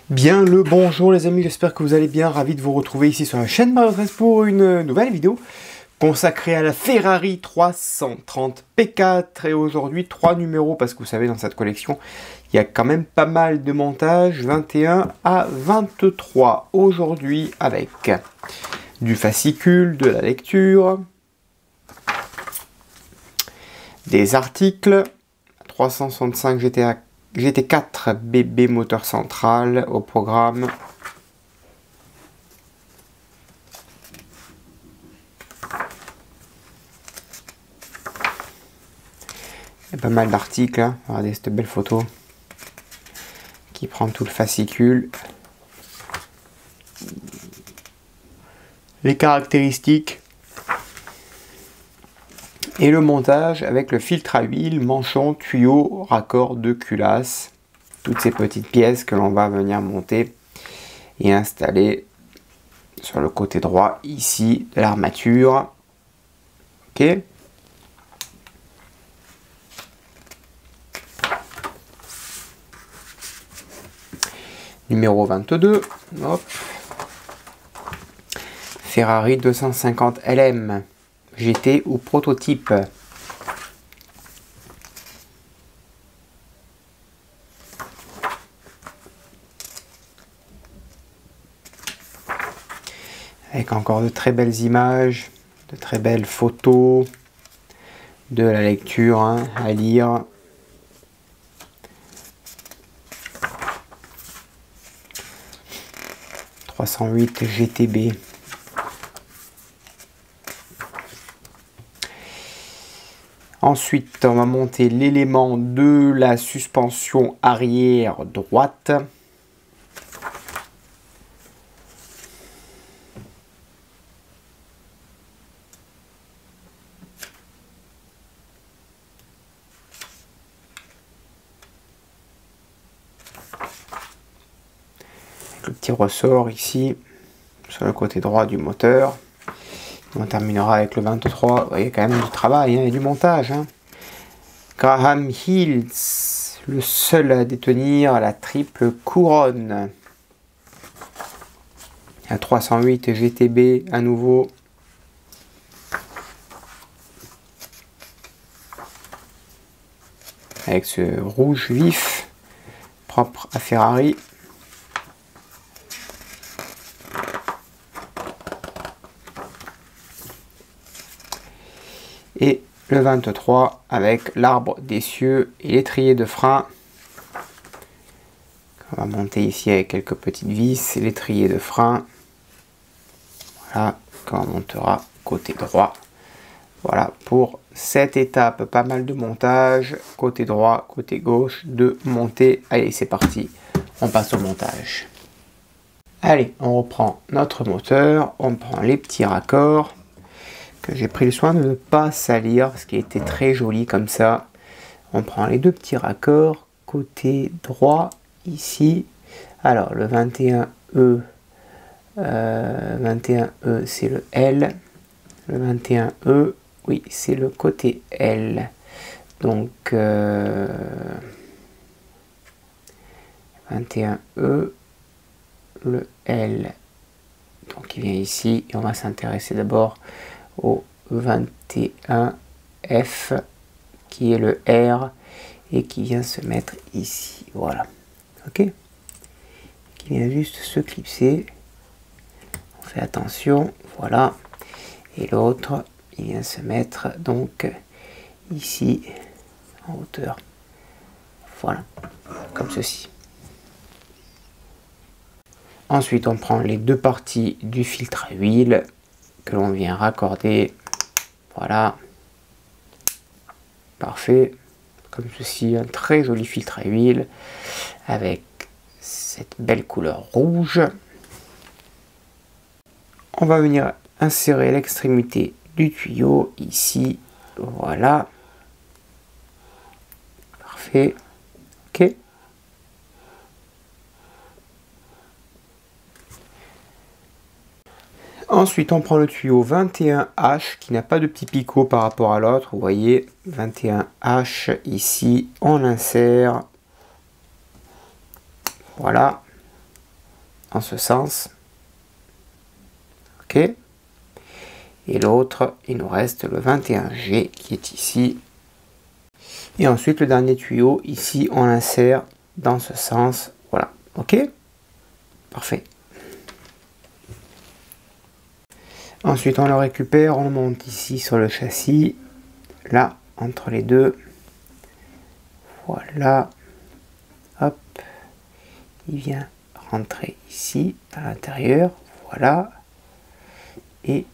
Bien le bonjour les amis, j'espère que vous allez bien, ravi de vous retrouver ici sur la chaîne Mario 13 pour une nouvelle vidéo consacrée à la Ferrari 330 P4 et aujourd'hui 3 numéros parce que vous savez dans cette collection il y a quand même pas mal de montages 21 à 23 aujourd'hui avec du fascicule, de la lecture, des articles, 365 GT4 BB moteur central au programme. Il y a pas mal d'articles, hein. Regardez cette belle photo qui prend tout le fascicule. Les caractéristiques et le montage avec le filtre à huile, manchon, tuyau, raccord de culasse. Toutes ces petites pièces que l'on va venir monter et installer sur le côté droit ici de l'armature. Ok. Numéro 22. Hop. Ferrari 250 LM. GT ou prototype. Avec encore de très belles images, de très belles photos, de la lecture hein, à lire. « 308 GTB ». Ensuite, on va monter l'élément de la suspension arrière droite. Avec le petit ressort ici, sur le côté droit du moteur. On terminera avec le 23. Vous voyez quand même du travail hein, et du montage. Hein. Graham Hills, le seul à détenir la triple couronne. La 308 GTB à nouveau. Avec ce rouge vif, propre à Ferrari. Et le 23 avec l'arbre d'essieu et l'étrier de frein. On va monter ici avec quelques petites vis, l'étrier de frein. Voilà, qu'on montera côté droit. Voilà pour cette étape, pas mal de montage, côté droit, côté gauche, de montée. Allez, c'est parti, on passe au montage. Allez, on reprend notre moteur, on prend les petits raccords. J'ai pris le soin de ne pas salir parce qu'il était très joli comme ça. On prend les deux petits raccords côté droit ici. Alors le 21E, 21E c'est le L. Le 21E, oui c'est le côté L. Donc 21E, le L. Donc il vient ici et on va s'intéresser d'abord au 21F qui est le R et qui vient se mettre ici, voilà, ok, qui vient juste se clipser, on fait attention, voilà, et l'autre il vient se mettre donc ici en hauteur, voilà, comme ceci. Ensuite on prend les deux parties du filtre à huile que l'on vient raccorder, voilà, parfait, comme ceci, un très joli filtre à huile avec cette belle couleur rouge. On va venir insérer l'extrémité du tuyau ici. Voilà. Parfait. Ok. Ensuite, on prend le tuyau 21H qui n'a pas de petit picot par rapport à l'autre. Vous voyez, 21H ici, on l'insère. Voilà. En ce sens. Ok. Et l'autre, il nous reste le 21G qui est ici. Et ensuite, le dernier tuyau, ici, on l'insère dans ce sens. Voilà. Ok. Parfait. Ensuite, on le récupère, on le monte ici sur le châssis, là, entre les deux. Voilà. Hop. Il vient rentrer ici, à l'intérieur. Voilà. Et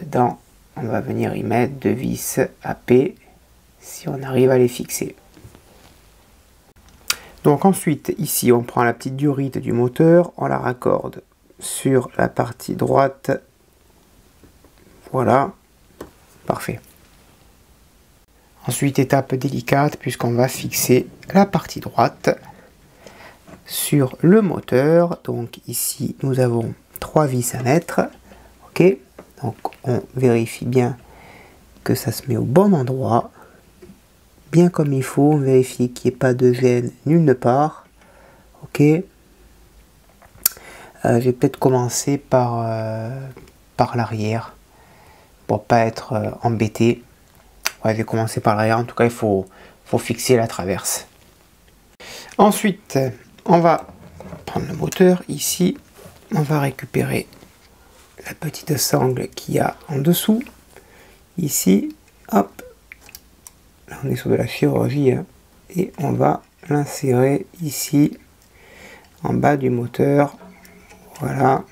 dedans, on va venir y mettre deux vis AP, si on arrive à les fixer. Donc ensuite, ici, on prend la petite durite du moteur, on la raccorde sur la partie droite. Voilà, parfait. Ensuite, étape délicate, puisqu'on va fixer la partie droite sur le moteur. Donc ici, nous avons 3 vis à mettre. Ok, donc on vérifie bien que ça se met au bon endroit, bien comme il faut. On vérifie qu'il n'y ait pas de gêne nulle part. Ok. Je vais peut-être commencer par l'arrière pour pas être embêté. Ouais, je vais commencer par l'arrière. En tout cas, il faut fixer la traverse. Ensuite, on va prendre le moteur ici. On va récupérer la petite sangle qu'il y a en dessous. Ici, hop. Là, on est sur de la chirurgie. Hein, et on va l'insérer ici, en bas du moteur. Voilà.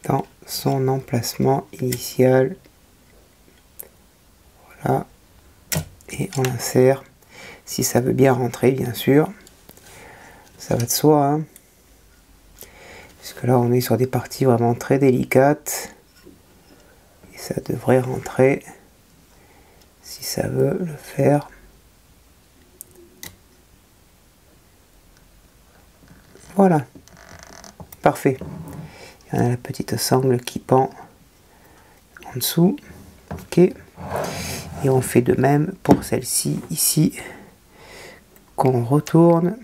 Dans son emplacement initial. Voilà. Et on l'insère. Si ça veut bien rentrer, bien sûr. Ça va de soi. Hein. Puisque là, on est sur des parties vraiment très délicates. Et ça devrait rentrer. Si ça veut le faire. Voilà. Parfait. Il y en a la petite sangle qui pend en dessous. Ok. Et on fait de même pour celle-ci ici. Qu'on retourne.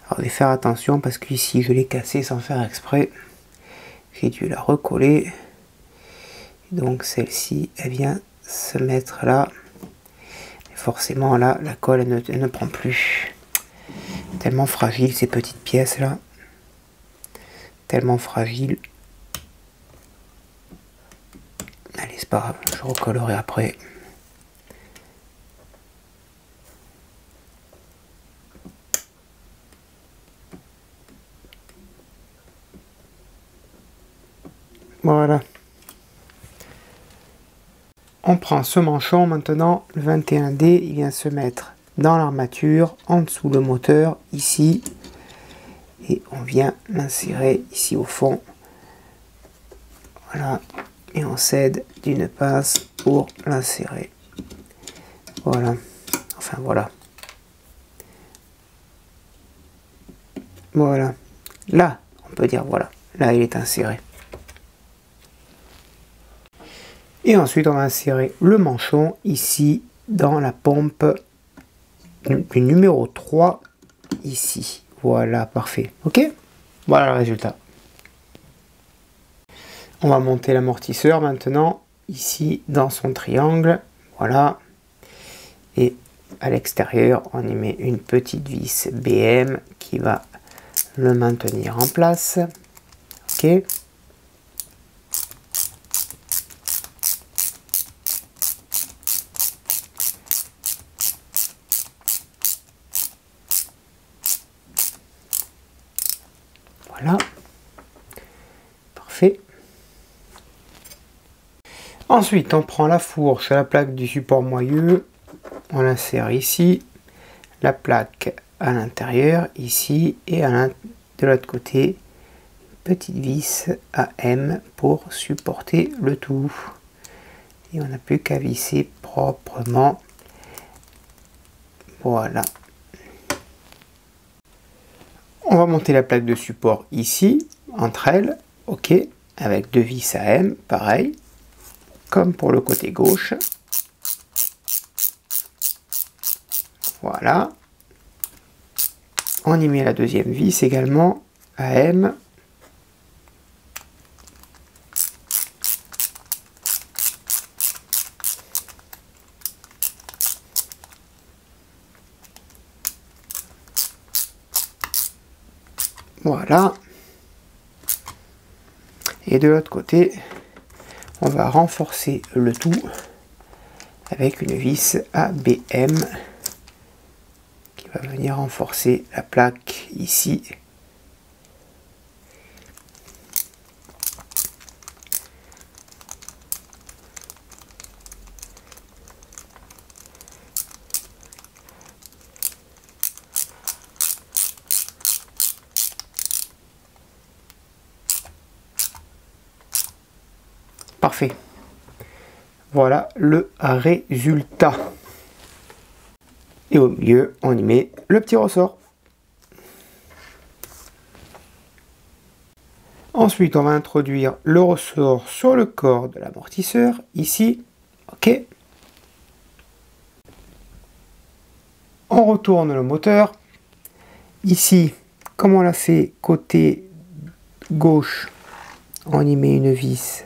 Alors, je vais faire attention parce qu'ici, je l'ai cassée sans faire exprès. J'ai dû la recoller. Donc, celle-ci, elle vient se mettre là. Et forcément, là, la colle, elle ne prend plus. Tellement fragile, ces petites pièces-là. Tellement fragile. Allez, c'est pas grave, je recollerai après. Voilà. On prend ce manchon maintenant, le 21D, il vient se mettre dans l'armature, en dessous le moteur, ici. Et on vient l'insérer ici au fond. Voilà. Et on s'aide d'une pince pour l'insérer. Voilà. Enfin voilà. Voilà. Là, on peut dire voilà. Là, il est inséré. Et ensuite, on va insérer le manchon ici dans la pompe du numéro 3 ici. Voilà, parfait. Ok? Voilà le résultat. On va monter l'amortisseur maintenant, ici dans son triangle. Voilà. Et à l'extérieur, on y met une petite vis BM qui va le maintenir en place. Ok? Voilà. Parfait. Ensuite, on prend la fourche à la plaque du support moyeu. On l'insère ici. La plaque à l'intérieur, ici. Et de de l'autre côté, petite vis AM pour supporter le tout. Et on n'a plus qu'à visser proprement. Voilà. On va monter la plaque de support ici, entre elles, ok, avec 2 vis AM, pareil, comme pour le côté gauche. Voilà. On y met la deuxième vis également, AM. Voilà. Et de l'autre côté, on va renforcer le tout avec une vis ABM qui va venir renforcer la plaque ici. Parfait. Voilà le résultat. Et au milieu, on y met le petit ressort. Ensuite, on va introduire le ressort sur le corps de l'amortisseur, ici. OK. On retourne le moteur. Ici, comme on l'a fait côté gauche, on y met une vis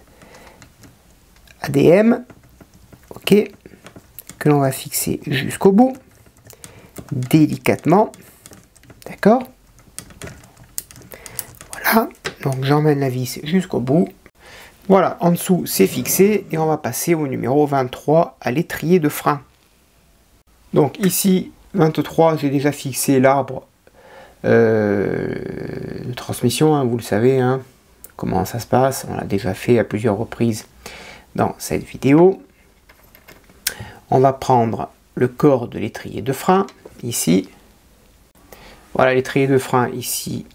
ADM, ok, que l'on va fixer jusqu'au bout, délicatement, d'accord. Voilà, donc j'emmène la vis jusqu'au bout. Voilà, en dessous c'est fixé et on va passer au numéro 23 à l'étrier de frein. Donc ici, 23, j'ai déjà fixé l'arbre de transmission, hein, vous le savez, hein, comment ça se passe, on l'a déjà fait à plusieurs reprises dans cette vidéo. On va prendre le corps de l'étrier de frein, ici. Voilà, l'étrier de frein ici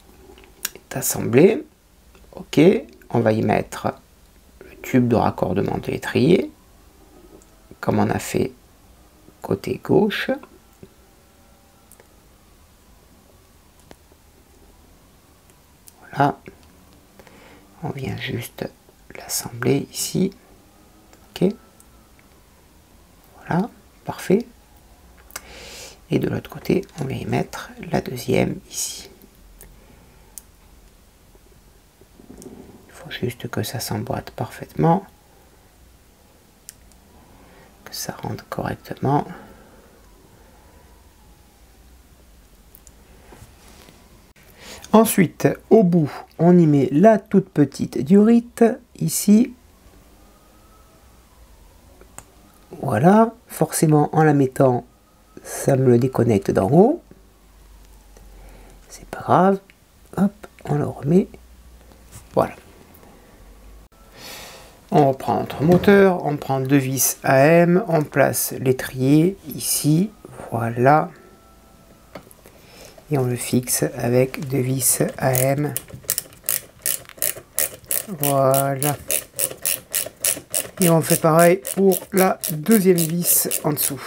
est assemblé. Ok, on va y mettre le tube de raccordement de l'étrier, comme on a fait côté gauche. Voilà, on vient juste l'assembler ici. Ok, voilà, parfait. Et de l'autre côté, on va y mettre la deuxième ici. Il faut juste que ça s'emboîte parfaitement, que ça rentre correctement. Ensuite, au bout, on y met la toute petite diorite, ici. Voilà, forcément en la mettant, ça me le déconnecte d'en haut. C'est pas grave. Hop, on le remet. Voilà. On reprend notre moteur, on prend 2 vis AM, on place l'étrier ici. Voilà. Et on le fixe avec 2 vis AM. Voilà. Et on fait pareil pour la deuxième vis en dessous.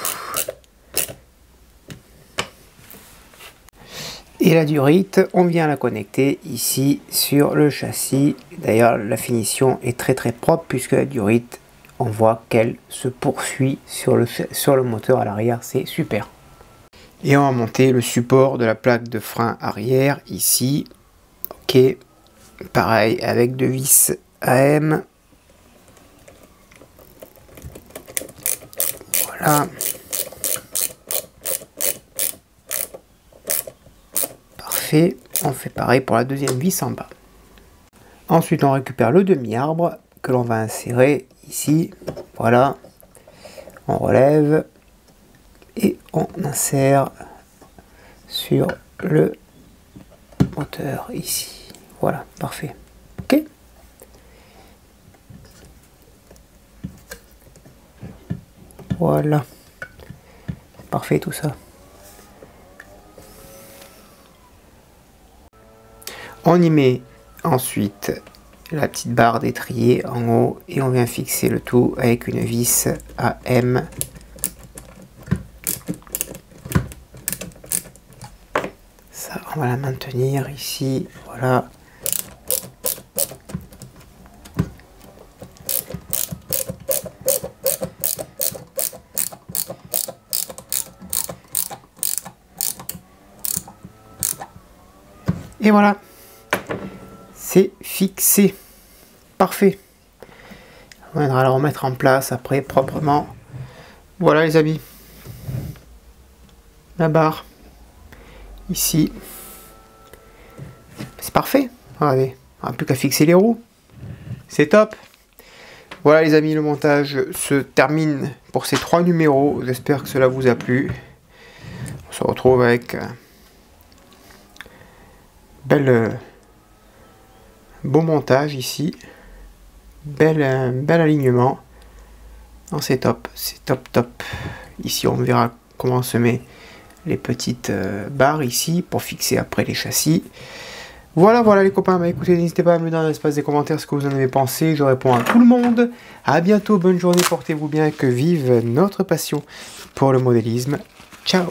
Et la diorite, on vient la connecter ici sur le châssis. D'ailleurs, la finition est très propre puisque la diorite, on voit qu'elle se poursuit sur le moteur à l'arrière. C'est super. Et on va monter le support de la plaque de frein arrière ici. Ok, pareil avec 2 vis AM. Voilà. Parfait. On fait pareil pour la deuxième vis en bas. Ensuite, on récupère le demi-arbre que l'on va insérer ici. Voilà. On relève et on insère sur le moteur ici. Voilà, parfait. Ok. Voilà. Parfait tout ça. On y met ensuite la petite barre d'étrier en haut et on vient fixer le tout avec une vis à M. Ça, on va la maintenir ici, voilà. Et voilà, c'est fixé. Parfait. On viendra la remettre en place après proprement. Voilà les amis. La barre. Ici. C'est parfait. Regardez. On n'a plus qu'à fixer les roues. C'est top. Voilà les amis, le montage se termine pour ces 3 numéros. J'espère que cela vous a plu. On se retrouve avec beau montage ici. Bel alignement. Non, c'est top. C'est top top. Ici on verra comment on se met les petites barres ici pour fixer après les châssis. Voilà les copains, bah écoutez, n'hésitez pas à me dire dans l'espace des commentaires ce que vous en avez pensé, je réponds à tout le monde. À bientôt, bonne journée, portez-vous bien, que vive notre passion pour le modélisme. Ciao.